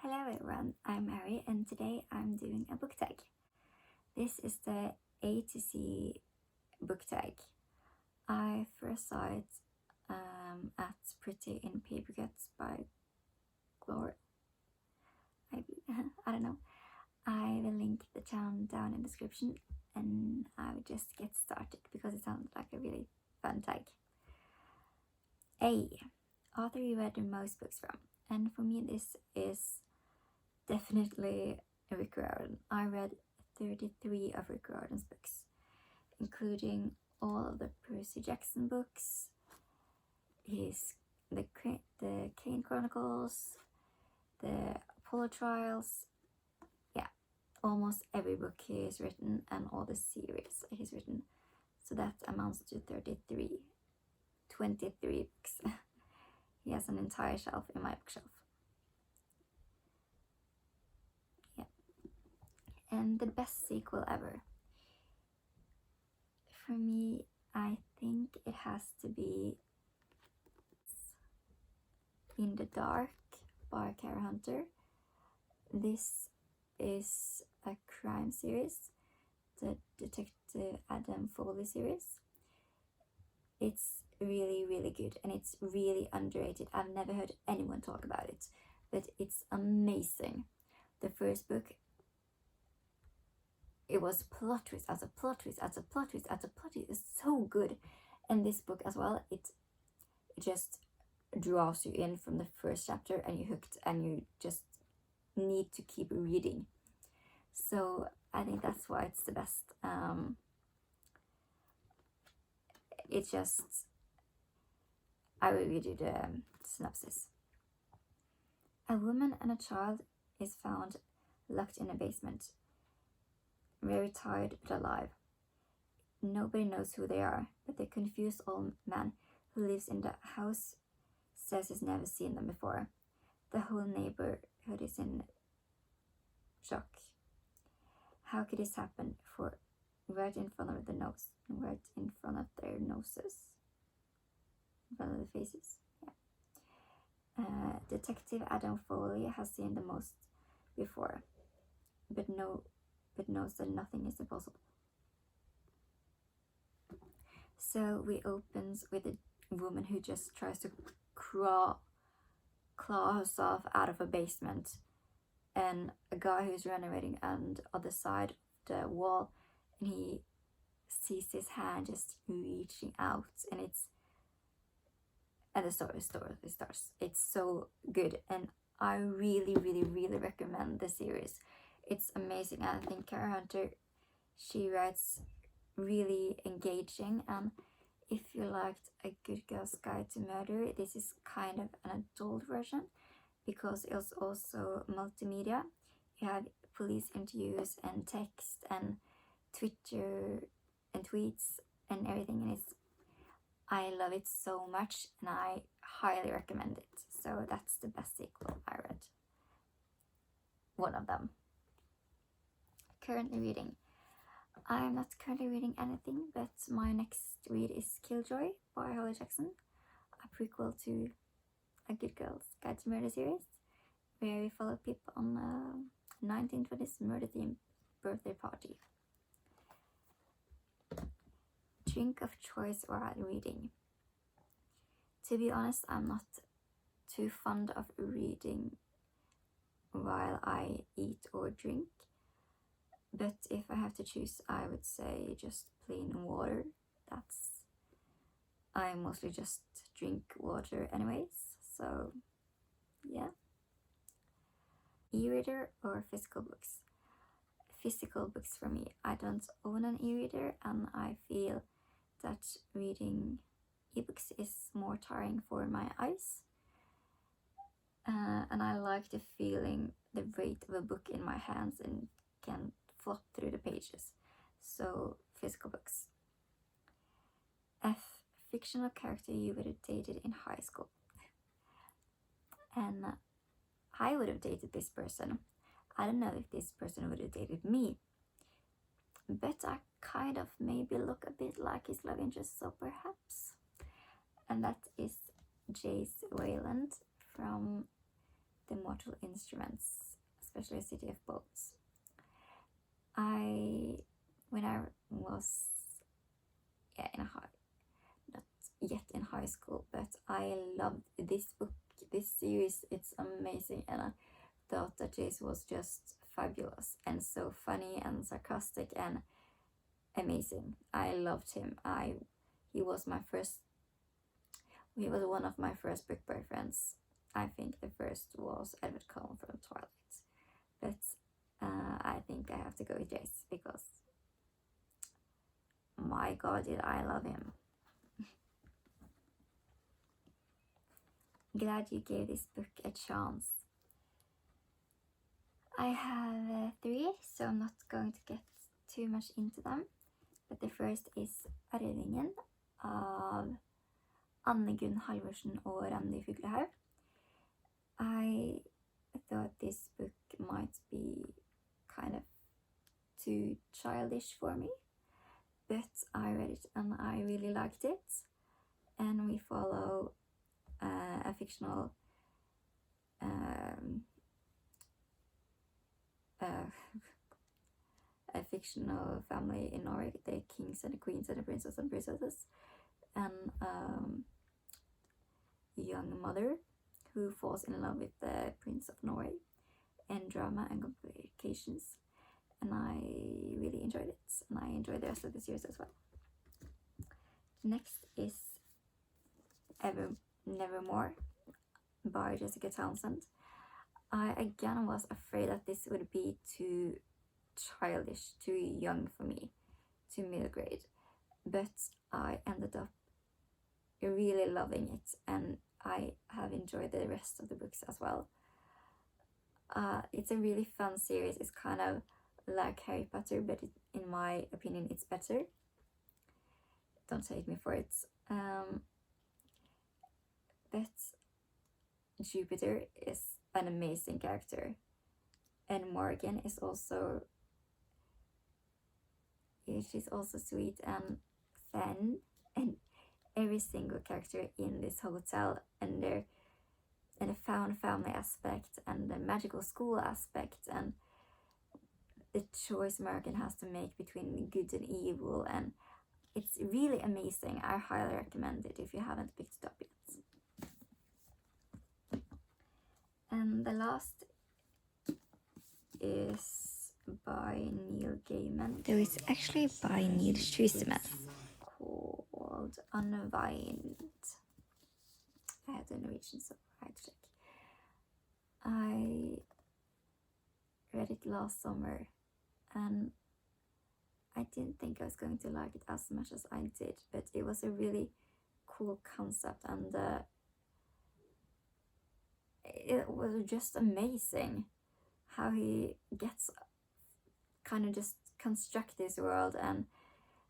Hello everyone, I'm Mary and today I'm doing a book tag. This is the A to C book tag. I first saw it at Pretty in Paper Cuts by Gloria. I don't know. I will link the channel down in the description and I will just get started because it sounds like a really fun tag. A. Author you read the most books from. And for me this is definitely Rick Riordan. I read 33 of Rick Riordan's books, including all of the Percy Jackson books, the Kane Chronicles, the Apollo Trials, almost every book he has written and all the series he's written. So that amounts to 23 books. He has an entire shelf in my bookshelf. And the best sequel ever. For me, I think it has to be In the Dark by Kara Hunter. This is a crime series, the Detective Adam Foley series. It's really, really good and it's really underrated. I've never heard anyone talk about it, but it's amazing. The first book, it was plot twist after plot twist after plot twist after plot twist. It's so good. And this book as well, it just draws you in from the first chapter and you're hooked and you just need to keep reading. So I think that's why it's the best. It's just, I will read you the synopsis. A woman and a child is found locked in a basement, very tired but alive. Nobody knows who they are, but the confused old man who lives in the house says he's never seen them before. The whole neighborhood is in shock. How could this happen? For right in front of their noses, in front of the faces. Detective Adam Foley has seen the most before, but knows that nothing is impossible. So we opens with a woman who just tries to claw herself out of a basement, and a guy who's renovating on the other side of the wall, and he sees his hand just reaching out, and the story starts. It's so good, and I really, really, really recommend the series. It's amazing. I think Kara Hunter, she writes really engaging, and if you liked A Good Girl's Guide to Murder, this is kind of an adult version because it's also multimedia. You have police interviews and text and Twitter and tweets and everything, and I love it so much and I highly recommend it. So that's the best sequel I read. One of them. Currently reading. I'm not currently reading anything, but my next read is Killjoy by Holly Jackson, a prequel to A Good Girl's Guide to Murder series, where we follow Pip on a 1920s murder-themed birthday party. Drink of choice while reading. To be honest, I'm not too fond of reading while I eat or drink, but if I have to choose, I would say just plain water. I mostly just drink water anyways, so yeah. E-reader or physical books? Physical books for me. I don't own an e-reader and I feel that reading ebooks is more tiring for my eyes. And I like the feeling, the weight of a book in my hands and can flop through the pages. So physical books. F. Fictional character you would have dated in high school. And I would have dated this person. I don't know if this person would have dated me, but I kind of maybe look a bit like his love interest, so perhaps. And that is Jace Wayland from The Mortal Instruments, especially City of Bones. When I was not yet in high school, but I loved this book, this series. It's amazing, and I thought that this was just fabulous and so funny and sarcastic and amazing. I loved him. He was one of my first book boyfriends. I think the first was Edward Cullen from Twilight, but I think I have to go with Jace because my god, did I love him. Glad you gave this book a chance. I have 3, so I'm not going to get too much into them. But the first is Arvingen av Anne Gunn Halvorsen og Randi Fuglehaug. I thought this book might be kind of too childish for me, but I read it and I really liked it. And we follow a fictional family in Norway, the kings and the queens and the princes and princesses, and a young mother who falls in love with the Prince of Norway, and drama and complications. And I really enjoyed it, and I enjoyed the rest of the series as well. Next is Nevermore by Jessica Townsend. I again was afraid that this would be too childish, too young for me, too middle grade, but I ended up really loving it, and I have enjoyed the rest of the books as well. It's a really fun series. It's kind of like Harry Potter, but in my opinion it's better. Don't hate me for it. But Jupiter is an amazing character, and Morgan is also she's also sweet and fun, and every single character in this hotel and the found family aspect and the magical school aspect and the choice Morgan has to make between good and evil, and it's really amazing. I highly recommend it if you haven't picked it up yet. And the last is by Neil Gaiman. Though it's actually by Neil Shusterman. Called Unwind. I had the Norwegian, so I had to check. I read it last summer, and I didn't think I was going to like it as much as I did, but it was a really cool concept, and it was just amazing how he gets kind of just construct this world, and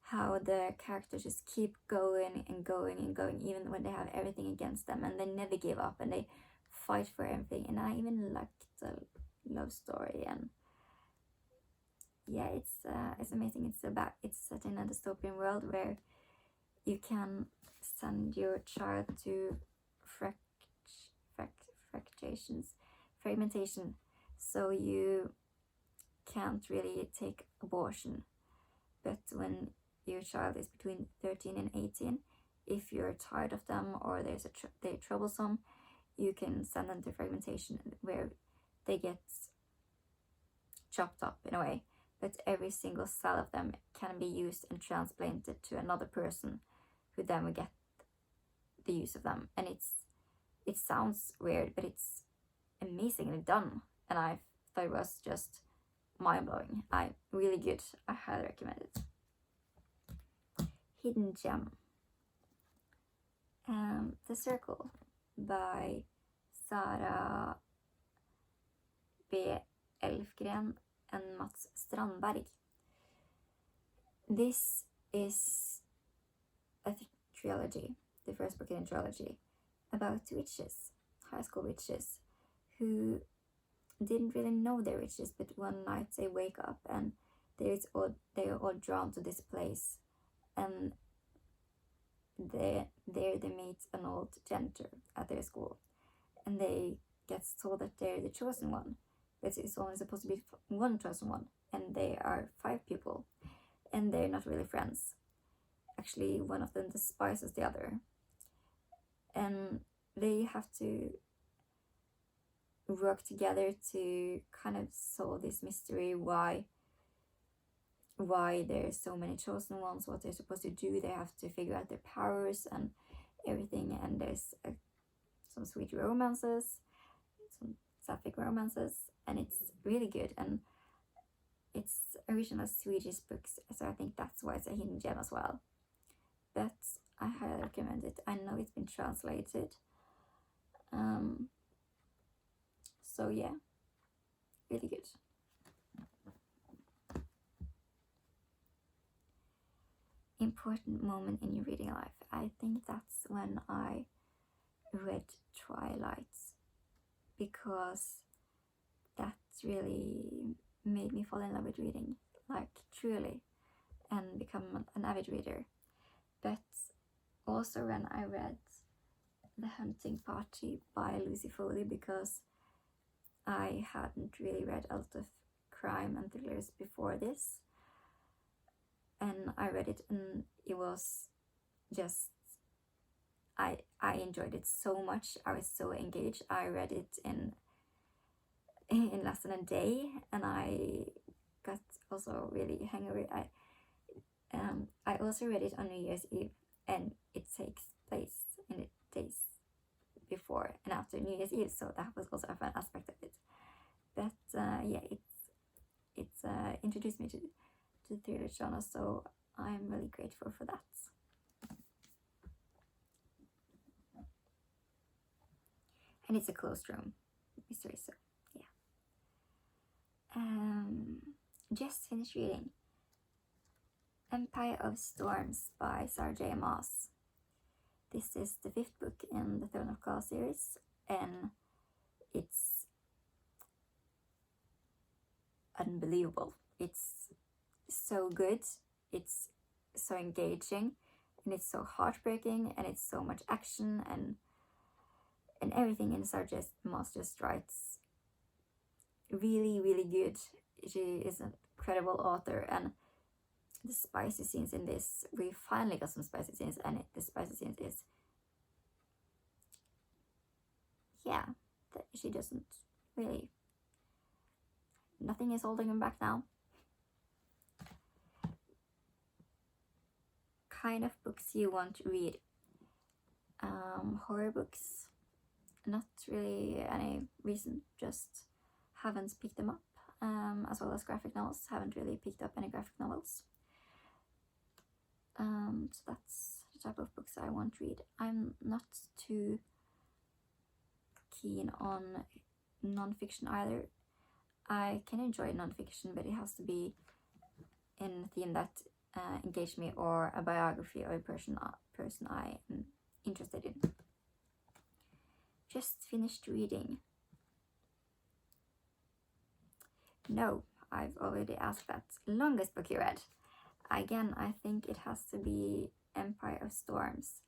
how the characters just keep going and going and going even when they have everything against them, and they never give up and they fight for everything. And I even liked the love story, and yeah, it's amazing. It's set in a dystopian world where you can send your child to fragmentation, so you can't really take abortion. But when your child is between 13 and 18, if you're tired of them or they're troublesome, you can send them to fragmentation, where they get chopped up in a way, but every single cell of them can be used and transplanted to another person, who then will get the use of them. And it sounds weird, but it's amazingly done, and I thought it was just mind-blowing. Really good. I highly recommend it. Hidden Gem. The Circle by Sara B. Elfgren and Mats Strandberg. This is a trilogy, the first book in a trilogy, about witches, high school witches, who didn't really know they're witches, but one night they wake up and they're all drawn to this place, and there they meet an old janitor at their school, and they gets told that they're the chosen one, but it's only supposed to be one chosen one, and they are 5 people, and they're not really friends. Actually, one of them despises the other, and they have to work together to kind of solve this mystery, why there's so many chosen ones, what they're supposed to do. They have to figure out their powers and everything, and there's some sweet romances, some sapphic romances, and it's really good, and it's original Swedish books, so I think that's why it's a hidden gem as well. But I highly recommend it. I know it's been translated, so yeah, really good. Important moment in your reading life. I think that's when I read Twilight, because that really made me fall in love with reading, like truly, and become an avid reader. But also when I read The Hunting Party by Lucy Foley, because I hadn't really read a lot of crime and thrillers before this, and I read it, and it was just, I enjoyed it so much. I was so engaged. I read it in less than a day, and I got also really hungry. I also read it on New Year's Eve, and it takes place in the days before and after New Year's Eve, so that was also a fun aspect of it. But yeah, it's introduced me to the thriller genre, so I'm really grateful for that. And it's a closed room mystery, so yeah. Just finished reading Empire of Storms by Sarah J. Maas. This is the 5th book in the Throne of Glass series, and it's unbelievable. It's so good, it's so engaging, and it's so heartbreaking, and it's so much action, and everything in Sarah J. Maas just writes really, really good. She is an incredible author, and the spicy scenes in this, we finally got some spicy scenes, and the spicy scenes is, yeah, she doesn't really, nothing is holding him back now. Kind of books you want to read. Horror books, not really any reason, just haven't picked them up, as well as graphic novels, haven't really picked up any graphic novels. So that's the type of books I want to read. I'm not too keen on non-fiction either. I can enjoy non-fiction, but it has to be in a theme that engaged me, or a biography of a person I am interested in. Just finished reading. No, I've already asked that. Longest book you read? Again, I think it has to be Empire of Storms.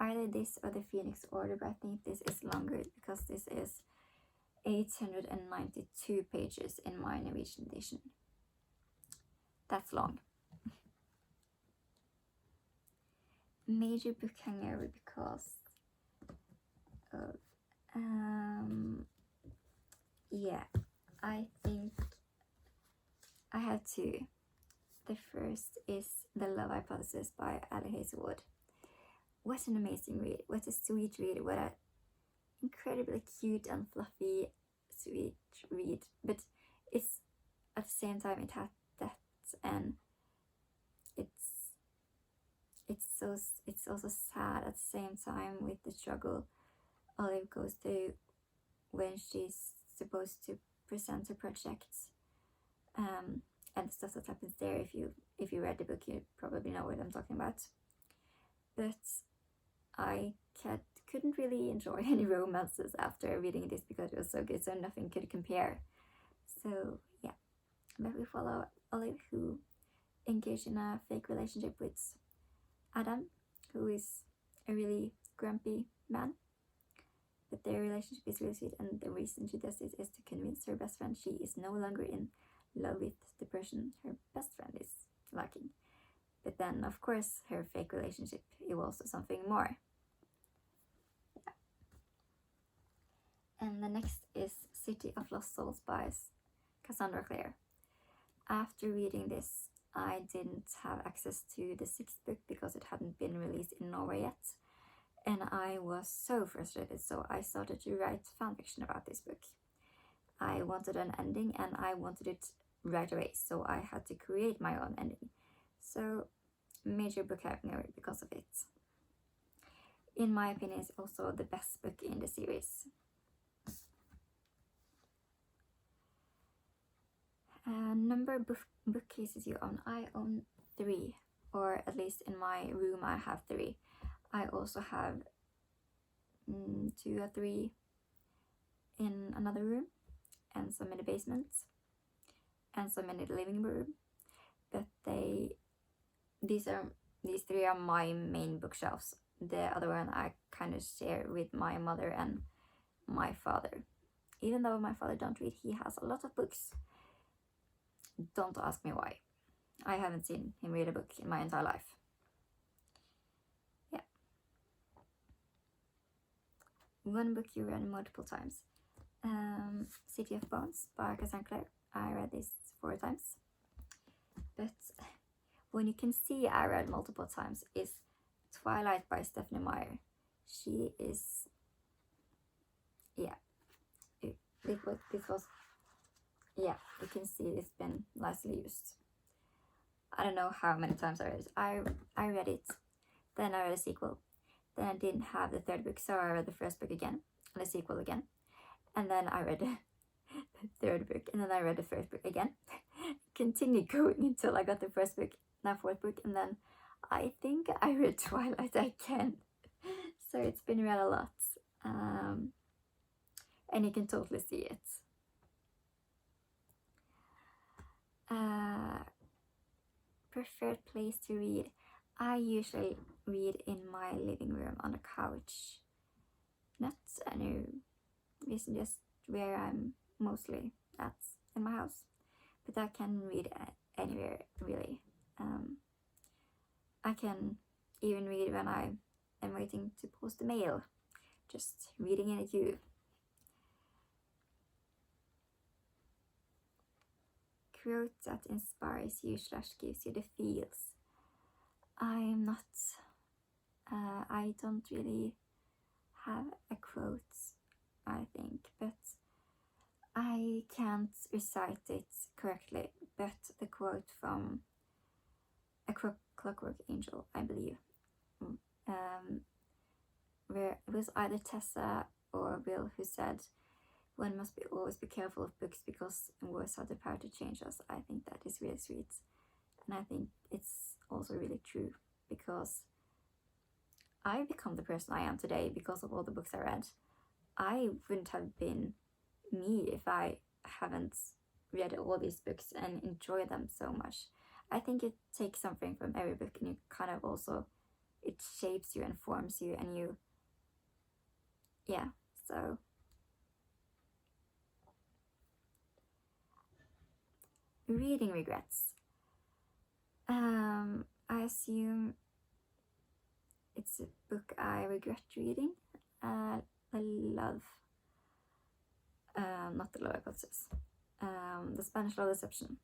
Either this or the Phoenix Order, but I think this is longer, because this is 892 pages in my Norwegian edition. That's long. Major book hangover because of yeah, I think I have two. The first is The Love Hypothesis by Ali Hazelwood. What an amazing read, what a sweet read, what an incredibly cute and fluffy sweet read, but it's at the same time it has depth, and it's also sad at the same time, with the struggle Olive goes through when she's supposed to present her project, and the stuff that happens there. If you read the book, you probably know what I'm talking about. But I couldn't really enjoy any romances after reading this, because it was so good, so nothing could compare. So yeah, but we follow Olive, who engaged in a fake relationship with Adam, who is a really grumpy man, But their relationship is really sweet, and the reason she does this is to convince her best friend she is no longer in love with the person her best friend is liking. But then, of course, her fake relationship evolves to something more. Yeah. And the next is City of Lost Souls by Cassandra Clare. After reading this, I didn't have access to the 6th book because it hadn't been released in Norway yet. And I was so frustrated, so I started to write fanfiction about this book. I wanted an ending and I wanted it right away, so I had to create my own ending. So, major book hype because of it. In my opinion, it's also the best book in the series. Number of bookcases you own. I own 3, or at least in my room I have 3. I also have 2 or 3 in another room, and some in the basement, and some in the living room. But these 3 are my main bookshelves. The other one I kind of share with my mother and my father. Even though my father don't read, he has a lot of books. Don't ask me why. I haven't seen him read a book in my entire life. Yeah. One book you read multiple times. City of Bones by Cassandra Clare. I read this 4 times. But one you can see I read multiple times is Twilight by Stephenie Meyer. She is... Yeah. This was... Yeah, you can see it's been nicely used. I don't know how many times I read it. I read it, then I read a sequel. Then I didn't have the 3rd book, so I read the 1st book again, and the sequel again. And then I read the 3rd book, and then I read the 1st book again. Continued going until I got the 1st book, now 4th book, and then I think I read Twilight again. So it's been read a lot. And you can totally see it. Preferred place to read. I usually read in my living room on the couch. Not any reason, just where I'm mostly at in my house. But I can read anywhere, really. I can even read when I am waiting to post the mail. Just reading in a queue. Quote that inspires you / gives you the feels. I'm not... I don't really have a quote, I think, but I can't recite it correctly. But the quote from A Clockwork Angel, I believe, where it was either Tessa or Will who said, "One must always be careful of books because words have the power to change us." I think that is really sweet, and I think it's also really true because I've become the person I am today because of all the books I read. I wouldn't have been me if I haven't read all these books and enjoyed them so much. I think it takes something from every book, and you kind of also, it shapes you and forms you, and you, yeah, so. Reading regrets. I assume it's a book I regret reading. I love, not The Love Hypothesis, The Spanish Love Deception.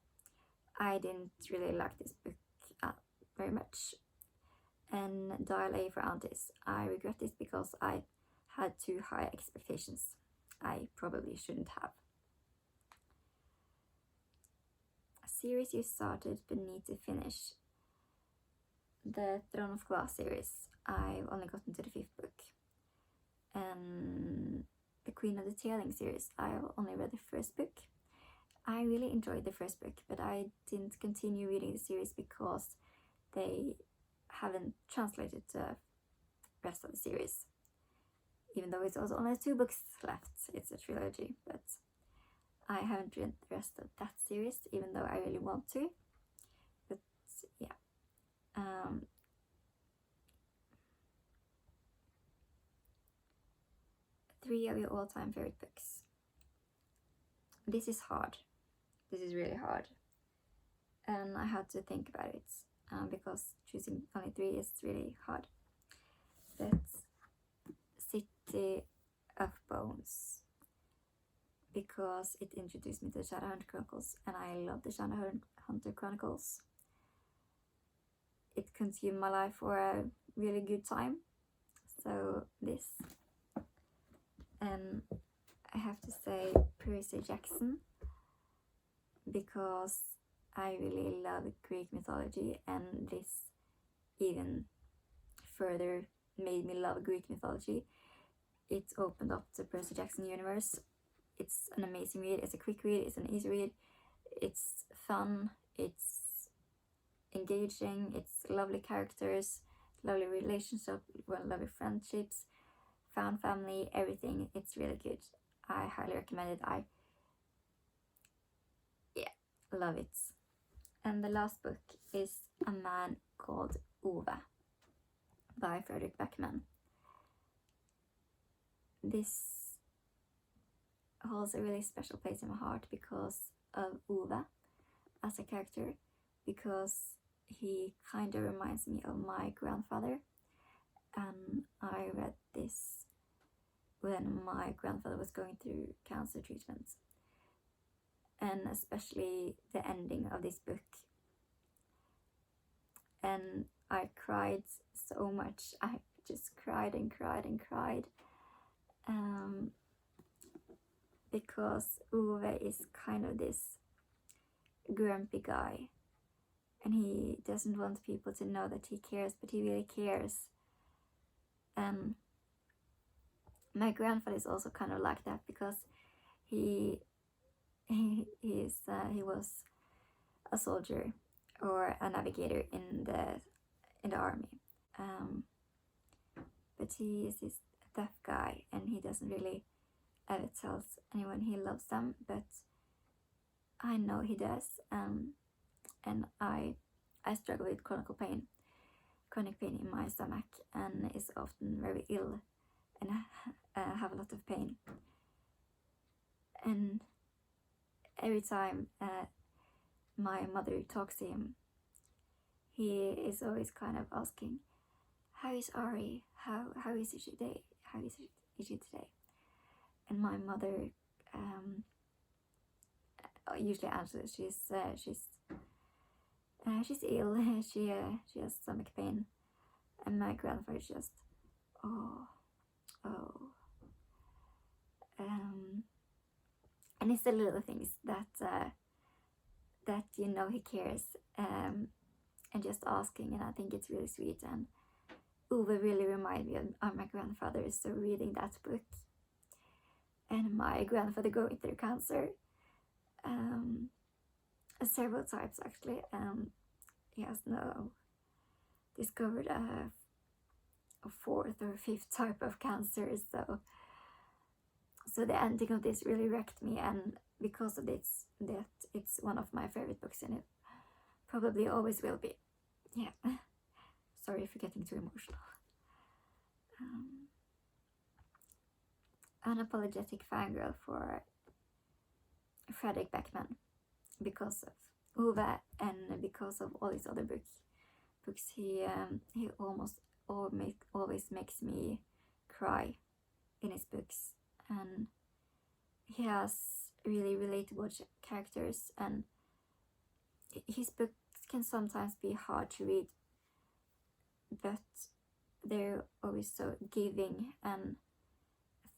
I didn't really like this book very much. And Dial A for Aunties. I regret this because I had too high expectations. I probably shouldn't have. A series you started but need to finish. The Throne of Glass series. I've only gotten to the 5th book. And the Queen of the Tailing series. I've only read the 1st book. I really enjoyed the 1st book, but I didn't continue reading the series because they haven't translated the rest of the series. Even though it's also only 2 books left, it's a trilogy, but I haven't read the rest of that series, even though I really want to. But yeah. 3 of your all-time favorite books. This is hard. This is really hard. And I had to think about it because choosing only 3 is really hard. But City of Bones, because it introduced me to the Shadowhunter Chronicles, and I love the Shadowhunter Chronicles. It consumed my life for a really good time. So this. And I have to say Percy Jackson, because I really love Greek mythology, and this even further made me love Greek mythology. It opened up the Percy Jackson universe. It's an amazing read. It's a quick read. It's an easy read. It's fun. It's engaging. It's lovely characters, lovely relationship, lovely friendships, found family, everything. It's really good. I highly recommend it. I love it. And the last book is A Man Called Ove by Fredrik Backman. This holds a really special place in my heart because of Ove as a character, because he kind of reminds me of my grandfather. And I read this when my grandfather was going through cancer treatment. And especially the ending of this book. And I cried so much. I just cried and cried and cried. Because Ove is kind of this grumpy guy. And he doesn't want people to know that he cares, but he really cares. And my grandfather is also kind of like that, because he was a soldier or a navigator in the army, but he is this tough guy, and he doesn't really ever tells anyone he loves them, but I know he does. And I struggle with chronic pain in my stomach, and is often very ill, and have a lot of pain. And every time my mother talks to him, he is always kind of asking, "How is Ari? How is she today? How is she today?" And my mother usually answers, she's ill. She has stomach pain. And my grandfather just, oh. And it's the little things that you know he cares, and just asking, and I think it's really sweet. And Ove really reminded me of my grandfather. So reading that book, and my grandfather going through cancer, several times actually, he has now discovered a 4th or 5th type of cancer. So the ending of this really wrecked me, and because of this, that it's one of my favorite books, and it probably always will be. Yeah. Sorry for getting too emotional. Unapologetic fangirl for Fredrik Backman, because of Ove and because of all his other books. He always makes me cry in his books, and he has really relatable characters, and his books can sometimes be hard to read, but they're always so giving and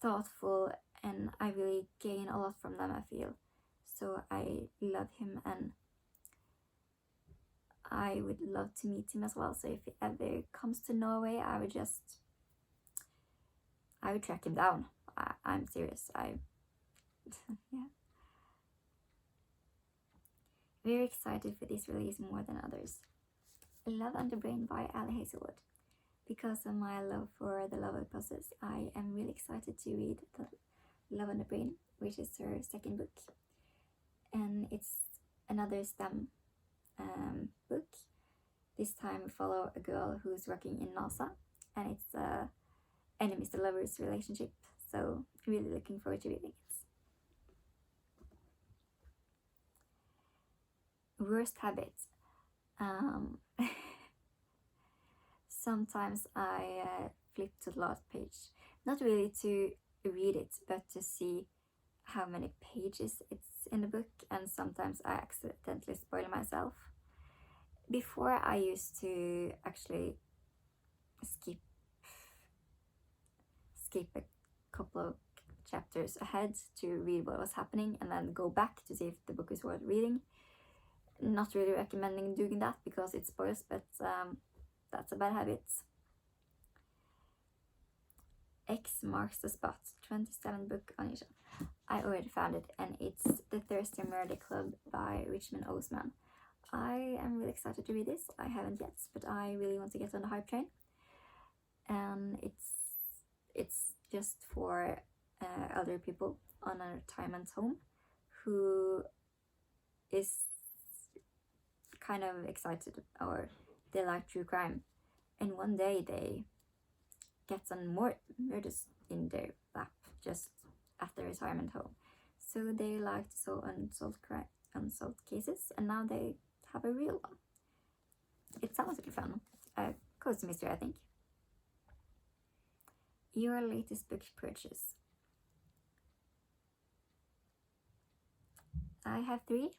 thoughtful, and I really gain a lot from them, I feel. So I love him, and I would love to meet him as well. So if he ever comes to Norway, I would track him down. I'm serious. Yeah. Very excited for this release more than others. Love and the Brain by Ali Hazelwood. Because of my love for the Love Process, I am really excited to read the Love and the Brain, which is her second book. And it's another STEM book. This time we follow a girl who's working in NASA, and it's enemies to lovers relationship. So really looking forward to reading it. Worst habits. Sometimes I flip to the last page, not really to read it, but to see how many pages it's in the book, and sometimes I accidentally spoil myself. Before, I used to actually skip a couple of chapters ahead to read what was happening and then go back to see if the book is worth reading. Not really recommending doing that because it spoils, but that's a bad habit. X marks the spot. 27 book on each. I already found it, and it's The Thirsty Murder Club by Richmond Osman. I am really excited to read this. I haven't yet, but I really want to get on the hype train. And it's just for elder people on a retirement home who is kind of excited, or they like true crime, and one day they get some more murders in their lap just at the retirement home. So they like to solve unsolved cases, and now they have a real one. It sounds really fun. Cozy mystery, I think. Your latest book purchase. I have 3.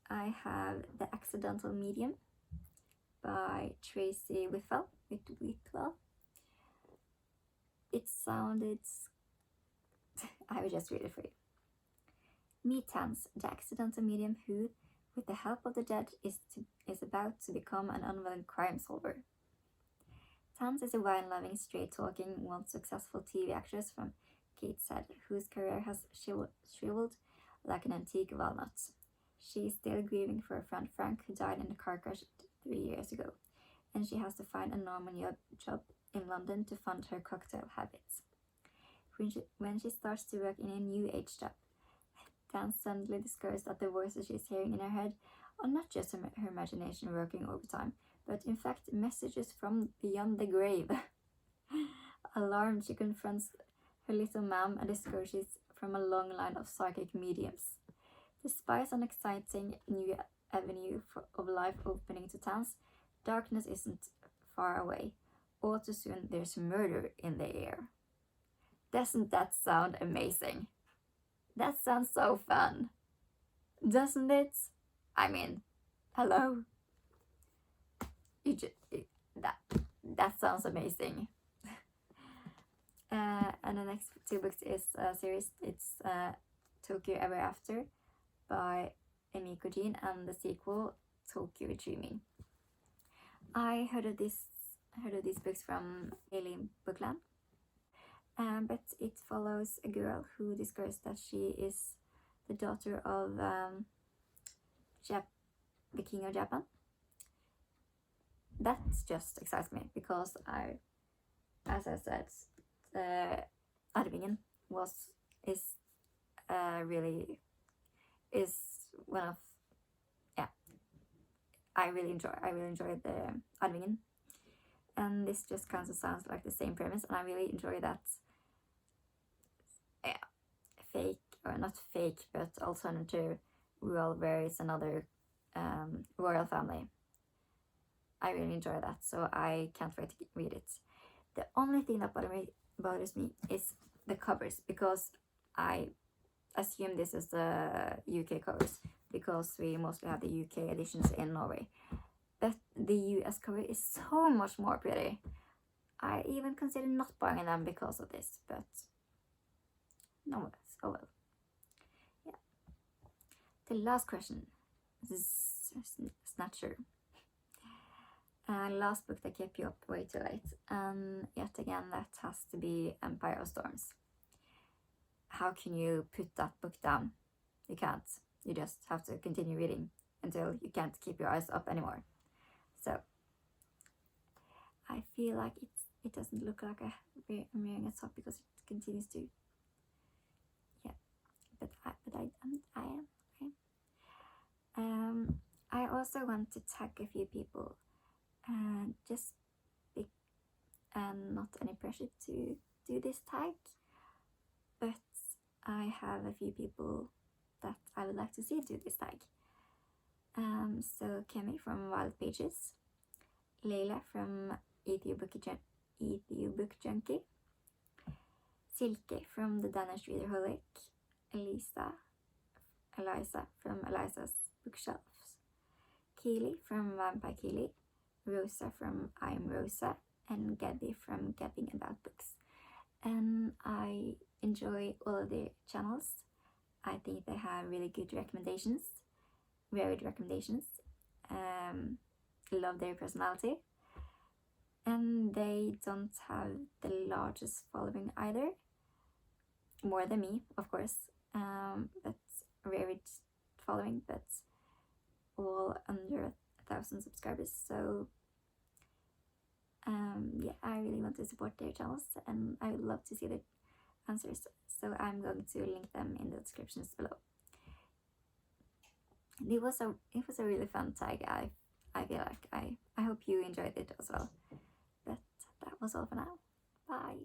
I have The Accidental Medium by Tracy Whitwell. It sounded... I will just read it for you. Meet Tans, the accidental medium who, with the help of the dead, is about to become an unwilling crime solver. Tans is a wine-loving, straight-talking, once successful TV actress from Gateshead, whose career has shriveled like an antique walnut. She is still grieving for her friend Frank, who died in a car crash 3 years ago, and she has to find a normal job in London to fund her cocktail habits. When she starts to work in a new age job, Tans suddenly discovers that the voices she's hearing in her head are not just her imagination working overtime, but in fact messages from beyond the grave. Alarmed, she confronts her little ma'am and discovers she's from a long line of psychic mediums. Despite an exciting new avenue of life opening to Tans, darkness isn't far away. All too soon, there's murder in the air. Doesn't that sound amazing? That sounds so fun. Doesn't it? I mean, hello. That sounds amazing. And the next 2 books is a series. It's Tokyo Ever After by Emiko Jean, and the sequel Tokyo Dreaming. I heard of these books from Alien Bookland, but it follows a girl who discovers that she is the daughter of the King of Japan. That just excites me because as I said, Arvingen is one of, I really enjoy the Arvingen, and this just kind of sounds like the same premise, and I really enjoy that fake, or not fake, but alternative world where it's another royal family. I really enjoy that, so I can't wait to read it. The only thing that bothers me is the covers, because I assume this is the UK covers, because we mostly have the UK editions in Norway. But the US cover is so much more pretty. I even consider not buying them because of this, but no, oh well. Yeah. The last question. This is Snatcher. Last book that kept you up way too late. Yet again, that has to be Empire of Storms. How can you put that book down? You can't. You just have to continue reading until you can't keep your eyes up anymore. So I feel like it doesn't look like I'm wearing a top because it continues to. Yeah, but I am. Okay. I also want to tag a few people, and just not any pressure to do this tag, but I have a few people that I would like to see do this tag. So Kemi from Wild Pages, Leila from Book Junkie, Silke from The Danish Readerholic, Eliza from Eliza's Bookshelves, Keely from Vampire Keely, Rosa from I'm Rosa, and Gabby from Gabbing About Books. And I enjoy all of their channels. I think they have really good recommendations, varied recommendations. Love their personality. And they don't have the largest following either. More than me, of course. But varied following, but all under 1,000 subscribers. So yeah, I really want to support their channels, and I would love to see their answers. So I'm going to link them in the descriptions below. It was a really fun tag. I feel like I hope you enjoyed it as well. But that was all for now. Bye.